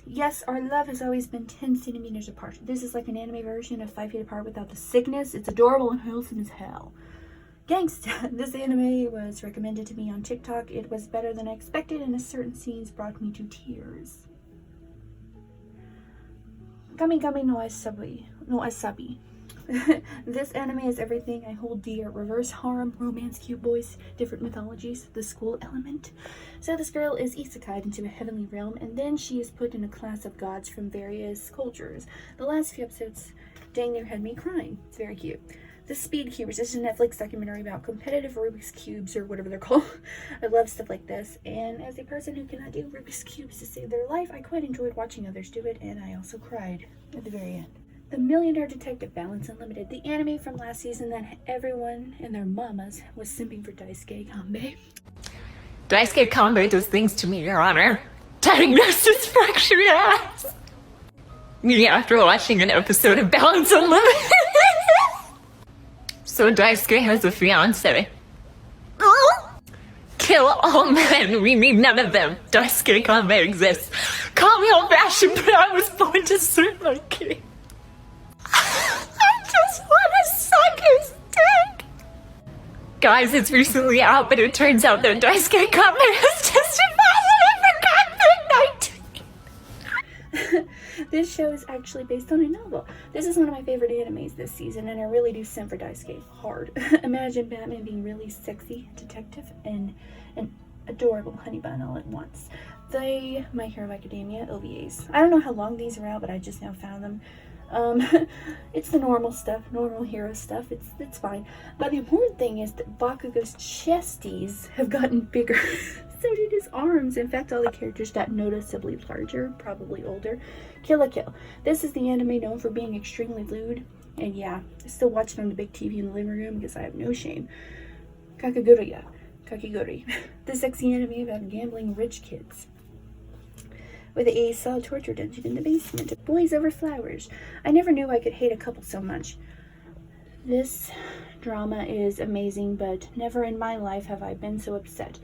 Yes, our love has always been 10 centimeters apart. This is like an anime version of 5 feet apart without the sickness. It's adorable and wholesome as hell. Gangsta. This anime was recommended to me on TikTok. It was better than I expected, and certain scenes brought me to tears. Gami Gami no Asabi. This anime is everything I hold dear. Reverse harem, romance, cute boys, different mythologies, the school element. So this girl is isekai into a heavenly realm, and then she is put in a class of gods from various cultures. The last few episodes dang near had me crying. It's very cute. The Speed Cubers. This is a Netflix documentary about competitive Rubik's Cubes, or whatever they're called. I love stuff like this, and as a person who cannot do Rubik's Cubes to save their life, I quite enjoyed watching others do it, and I also cried at the very end. The Millionaire Detective Balance Unlimited, the anime from last season that everyone and their mamas was simping for Daisuke Kanbei. Daisuke Kanbei does things to me, Your Honor. Diagnosis fractured ass. Me after watching an episode of Balance Unlimited. So Daisuke has a fiance. Kill all men, we need none of them. Daisuke Kanbei exists. Call me old-fashioned, but I was born to serve my king. I just want to suck his dick. Guys, it's recently out, but it turns out that Daisuke Kanbei has tested positive for COVID-19. This show is actually based on a novel. This is one of my favorite animes this season, and I really do simp for Daisuke hard. Imagine Batman being really sexy, detective, and an adorable honey bun all at once. The My Hero Academia OVAs. I don't know how long these are out, but I just now found them. It's the normal stuff, normal hero stuff. It's fine. But the important thing is that Bakugo's chesties have gotten bigger. So did his arms. In fact, all the characters got noticeably larger, probably older. Kill la Kill. This is the anime known for being extremely lewd. And yeah, I still watch it on the big TV in the living room because I have no shame. Kakegurui. The sexy anime about gambling rich kids. With a solid torture dungeon in the basement. Boys over flowers. I never knew I could hate a couple so much. This drama is amazing, but never in my life have I been so upset.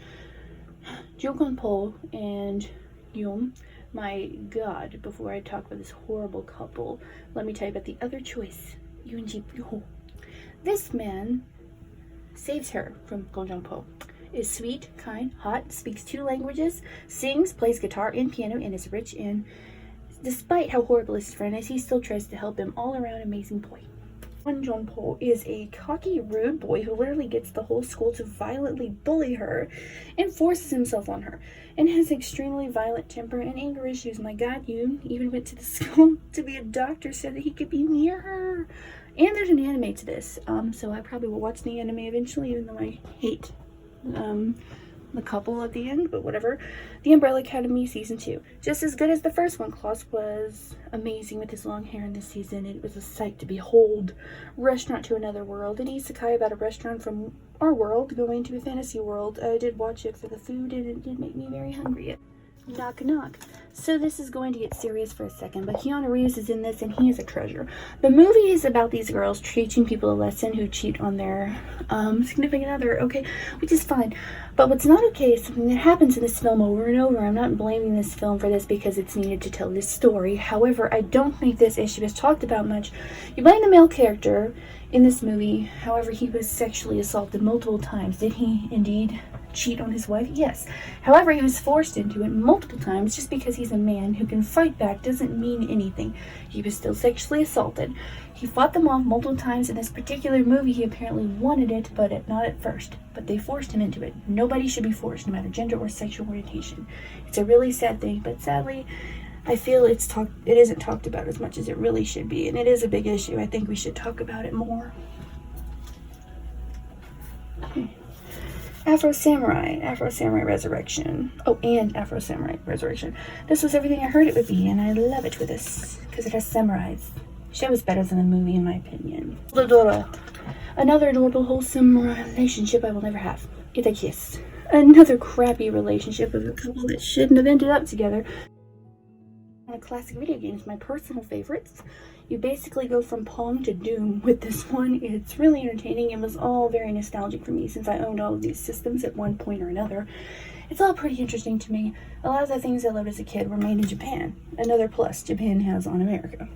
Jokonpo and Yum, my god, before I talk about this horrible couple, let me tell you about the other choice, Yoonji Pyo. This man saves her from Gonjongpo. Is sweet, kind, hot, speaks 2 languages, sings, plays guitar and piano, and is rich, and despite how horrible his friend is, he still tries to help him. All around amazing boy. Gonjongpo is a cocky, rude boy who literally gets the whole school to violently bully her and forces himself on her, and has extremely violent temper and anger issues. My god, Yoon even went to the school to be a doctor so that he could be near her. And there's an anime to this, so I probably will watch the anime eventually, even though I hate the couple at the end, but whatever. The Umbrella Academy Season 2. Just as good as the first one. Klaus was amazing with his long hair in this season. It was a sight to behold. Restaurant to Another World. An isekai about a restaurant from our world going to a fantasy world. I did watch it for the food, and it did make me very hungry. Knock knock. So this is going to get serious for a second, but Keanu Reeves is in this, and he is a treasure. The movie is about these girls teaching people a lesson who cheat on their significant other, okay, which is fine. But what's not okay is something that happens in this film over and over. I'm not blaming this film for this because it's needed to tell this story. However, I don't think this issue is talked about much. You blame the male character in this movie. However, he was sexually assaulted multiple times. Did he indeed cheat on his wife? Yes. However, he was forced into it multiple times. Just because he's a man who can fight back doesn't mean anything. He was still sexually assaulted. He fought them off multiple times. In this particular movie, he apparently wanted it, but not at first. But they forced him into it. Nobody should be forced, no matter gender or sexual orientation. It's a really sad thing, but sadly, I feel it isn't talked about as much as it really should be, and it is a big issue. I think we should talk about it more. Afro Samurai Resurrection. Oh, and Afro Samurai Resurrection. This was everything I heard it would be, and I love it with this, because it has samurais. The show is better than the movie, in my opinion. Dora. Another adorable, wholesome relationship I will never have. Itakiss. Another crappy relationship of a couple that shouldn't have ended up together. One of classic video games, my personal favorites. You basically go from Pong to Doom with this one. It's really entertaining. It was all very nostalgic for me since I owned all of these systems at one point or another. It's all pretty interesting to me. A lot of the things I loved as a kid were made in Japan. Another plus Japan has on America.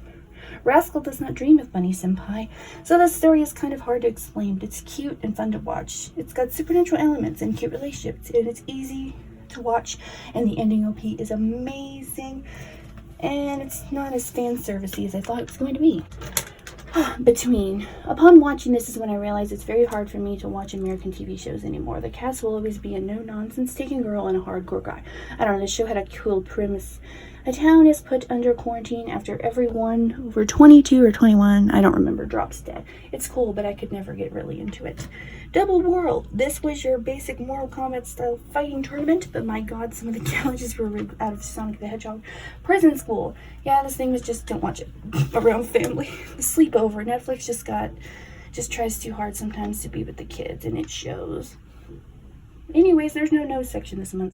Rascal does not dream of Bunny Senpai, so this story is kind of hard to explain, but it's cute and fun to watch. It's got supernatural elements and cute relationships, and it's easy to watch, and the ending OP is amazing. And it's not as fan servicey as I thought it was going to be. Upon watching this is when I realized it's very hard for me to watch American TV shows anymore. The cast will always be a no-nonsense taking girl and a hardcore guy. I don't know, the show had a cool premise. A town is put under quarantine after everyone over 22 or 21, I don't remember, drops dead. It's cool, but I could never get really into it. Double World. This was your basic Mortal Kombat style fighting tournament, but my god, some of the challenges were out of Sonic the Hedgehog. Prison School. Yeah, this thing was just, don't watch it around family. The Sleepover. Netflix just tries too hard sometimes to be with the kids, and it shows. Anyways, there's no section this month.